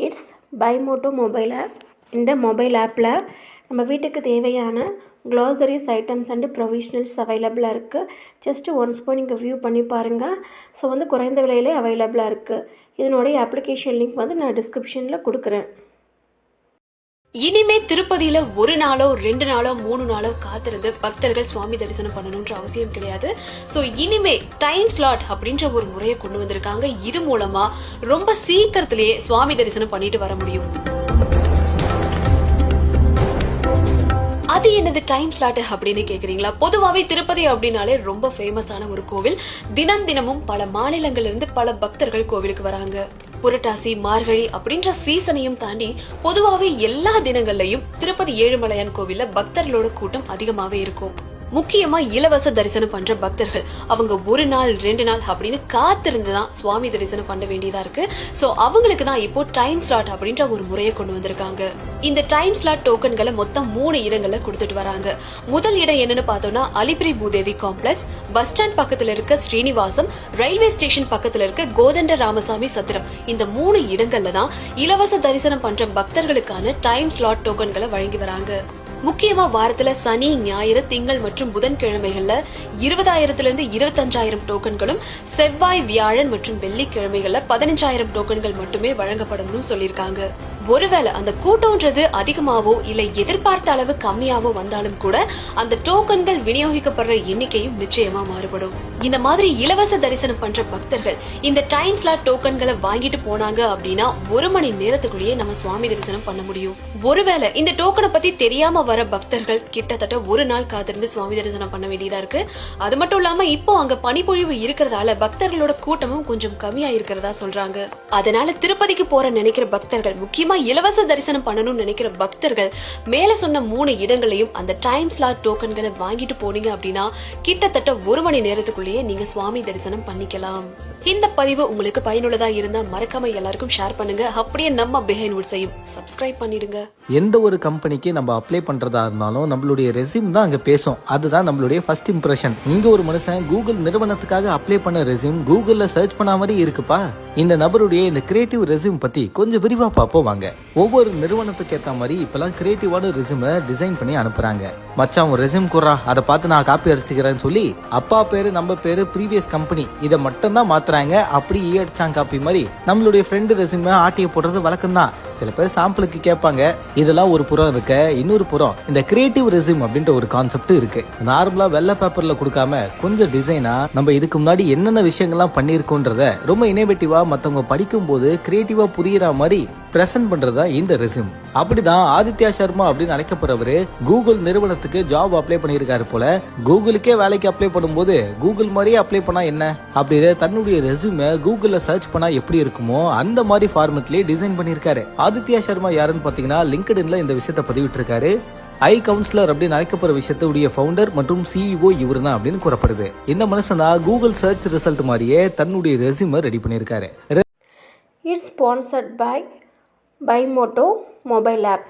It's Bymoto mobile app. இந்த mobile ஆப்பில் நம்ம வீட்டுக்கு தேவையான க்ளாசரிஸ் ஐட்டம்ஸ் அண்டு ப்ரொவிஷனல்ஸ் அவைலபிளாக இருக்குது. ஜஸ்ட்டு ஒன்ஸ் போய் நீங்கள் வியூ பண்ணி பாருங்கள். ஸோ குறைந்த விலையிலே அவைலபிளாக இருக்குது. இதனுடைய அப்ளிகேஷன் லிங்க் நான் டிஸ்கிரிப்ஷனில் கொடுக்குறேன். இனிமே திருப்பதியில 1 நாளோ 2 நாளோ 3 நாளோ காத்திருந்து பக்தர்கள் சுவாமி தரிசனம் பண்ணணும்ன்ற அவசியம் கிடையாது. சோ இனிமே டைம் ஸ்லாட் அப்படின்ற ஒரு முறையை கொண்டு வந்திருக்காங்க. இது மூலமா ரொம்ப சீக்கிரத்திலேயே சுவாமி தரிசனம் பண்ணிட்டு வர முடியும். அது என்னது டைம் ஸ்லாட் அப்படின்னு கேக்குறீங்களா? பொதுவாவே திருப்பதி அப்படின்னாலே ரொம்ப ஃபேமஸான ஒரு கோவில். தினமும் பல மாநிலங்கள்ல இருந்து பல பக்தர்கள் கோவிலுக்கு வராங்க. புரட்டாசி, மார்கழி அப்படின்ற சீசனையும் தாண்டி பொதுவாவே எல்லா தினங்கள்லயும் திருப்பதி ஏழுமலையான் கோவில்ல பக்தர்களோட கூட்டம் அதிகமாவே இருக்கும். முக்கியமா இலவச தரிசனம் பண்ற பக்தர்கள் அவங்க 1 நாள் 2 நாள் அப்படின்னு காத்திருந்துதான் சுவாமி தரிசனம் பண்ண வேண்டியதா இருக்கு. சோ அவங்களுக்கு தான் இப்போ டைம் ஸ்லாட் அப்படின்ற ஒரு முறையை கொண்டு வந்திருக்காங்க. இந்த டைம் ஸ்லாட் டோக்கன்களை மொத்தம் 3 இடங்கள்ல கொடுத்துட்டு வராங்க. முதல் இடம் என்னன்னு பார்த்தோம்னா Alipiri Bhudevi complex, bus stand பக்கத்துல இருக்க ஸ்ரீனிவாசம், ரயில்வே ஸ்டேஷன் பக்கத்துல இருக்க கோதண்ட ராமசாமி சத்திரம். இந்த 3 இடங்கள்ல தான் இலவச தரிசனம் பண்ற பக்தர்களுக்கான டைம் ஸ்லாட் டோக்கன்களை வழங்கி வராங்க. முக்கியமா வாரத்துல சனி, ஞாயிறு, திங்கள் மற்றும் புதன்கிழமைகள்ல 20,000 to 25,000 டோக்கன்களும், செவ்வாய், வியாழன் மற்றும் வெள்ளிக்கிழமைகள்ல 15,000 டோக்கன்கள் மட்டுமே வழங்கப்படும் சொல்லிருக்காங்க. ஒருவேளை அந்த கூட்டம்ன்றது அதிகமாவோ இல்ல எதிர்பார்த்த அளவு கம்மியாவோ வந்தாலும் கூட அந்த டோக்கன்கள் விநியோகிக்கப்படுற எண்ணிக்கையும் நிச்சயமா மாறுபடும். இந்த மாதிரி இலவச தரிசனம் பண்ற பக்தர்கள் இந்த டைம் ஸ்லாட் டோக்கன்களை வாங்கிட்டு போனாங்க அப்படின்னா 1 மணி நேரத்துக்குள்ளேயே நம்ம சுவாமி தரிசனம் பண்ண முடியும். ஒருவேளை இந்த டோக்கனை பத்தி தெரியாம வர பக்தர்கள் கிட்டத்தட்ட 1 நாள் காத்திருந்து சுவாமி தரிசனம் பண்ண வேண்டியதா இருக்கு. அது மட்டும் இல்லாம இப்போ அங்க பனிப்பொழிவு இருக்கிறதால பக்தர்களோட கூட்டமும் கொஞ்சம் கம்மியா இருக்கிறதா சொல்றாங்க. அதனால திருப்பதிக்கு போற நினைக்கிற பக்தர்கள், முக்கியமா இலவச தரிசனம் பண்ணணும்னு நினைக்கிற பக்தர்கள் மேல சொன்ன 3 இடங்களையும் அந்த டைம் ஸ்லாட் டோக்கன்களை வாங்கிட்டு போனீங்க அப்படின்னா கிட்டத்தட்ட 1 மணி நேரத்துக்குள்ளேயே நீங்க சுவாமி தரிசனம் பண்ணிக்கலாம். இந்த பதிவு உங்களுக்கு பயனுள்ளதா இருந்தா மறக்காம எல்லாருக்கும் ஷேர் பண்ணுங்க. அப்படியே நம்ம பிஹைண்ட் வுட்ஸையும் சப்ஸ்கிரைப் பண்ணிடுங்க. எந்த ஒரு கம்பெனிக்கு நம்ம அப்ளை பண்றதா இருந்தாலும் நம்மளுடைய ரெஸ்யூம் தான் அங்க பேசும். அதுதான் நம்மளுடைய ஃபர்ஸ்ட் இம்ப்ரெஷன். இங்க ஒரு மனுஷன் கூகுள் நிறுவனத்துக்காக அப்ளை பண்ண ரெஸ்யூம் கூகுள்ல சர்ச் பண்ண மாதிரி இருக்குப்பா. இந்த நபருடைய இந்த கிரியேட்டிவ் ரெஸ்யூம் பத்தி கொஞ்சம் விரிவா பார்ப்போம் வாங்க. ஒவ்வொரு நிறுவனத்துக்கு ஏற்ற மாதிரி இப்பெல்லாம் கிரியேட்டிவான ரெஸ்யூமை டிசைன் பண்ணி அனுப்புறாங்க. மச்சான் ஒரு ரெஸ்யூம் கூறா, அதை பார்த்து நான் காப்பி அடிச்சுக்கிறேன்னு சொல்லி அப்பா பேரு, நம்ம பேரு, ப்ரீவியஸ் கம்பெனி இதை மட்டும் தான் மாத்துறாங்க. அப்படி அடிச்சாங்க காப்பி மாதிரி நம்மளுடைய ஃப்ரெண்டு ரெஸ்யூமை ஆட்டிய போடுறது வழக்கம் தான். சில பேர் சாம்பிளுக்கு கேட்பாங்க. இதெல்லாம் ஒரு புறம் இருக்க, இன்னொரு புறம் இந்த கிரியேட்டிவ் ரெஸ்யூம் அப்படின்ற ஒரு கான்செப்ட் இருக்கு. நார்மலா வெள்ளை பேப்பர்ல கொடுக்காம கொஞ்சம் டிசைனா நம்ம இதுக்கு முன்னாடி என்னென்ன விஷயங்கள்லாம் பண்ணிருக்கோன்றத ரொம்ப இனோவேட்டிவா மத்தவங்க படிக்கும் போது கிரியேட்டிவா புரியுற மாதிரி பிரசன்ட் பண்றதா இந்த ரெஸ்யூம். அப்படிதான் ஆதித்யா சர்மா அப்படின்னு அழைக்கப்படுறவரு கூகுள் நிறுவனத்துக்கு ஜாப் அப்ளை பண்ணியிருக்காரு போல. கூகுளுக்கே வேலைக்கு அப்ளை பண்ணும்போது கூகுள் மாதிரியே அப்ளை பண்ணா என்ன அப்படின்னு தன்னுடைய ரெஸ்யூமை கூகுள்ல சர்ச் பண்ணா எப்படி இருக்குமோ அந்த மாதிரி ஃபார்மட்லயே டிசைன் பண்ணிருக்காரு. ஆதித்யா சர்மா யாருன்னு பாத்தீங்கன்னா லிங்க்டின்ல இந்த விஷயத்த பதிவிட்டு இருக்காரு. ஐ கவுன்சிலர் அப்படின்னு அழைக்கப்படுற விஷயத்துடைய ஃபவுண்டர் மற்றும் சிஇஓ இவர் தான் அப்படின்னு கூறப்படுது. இந்த மனுஷன் தான் கூகுள் சர்ச் ரிசல்ட் மாதிரியே தன்னுடைய ரெஸ்யூமை ரெடி பண்ணியிருக்காரு. It's sponsored by Bymoto mobile app.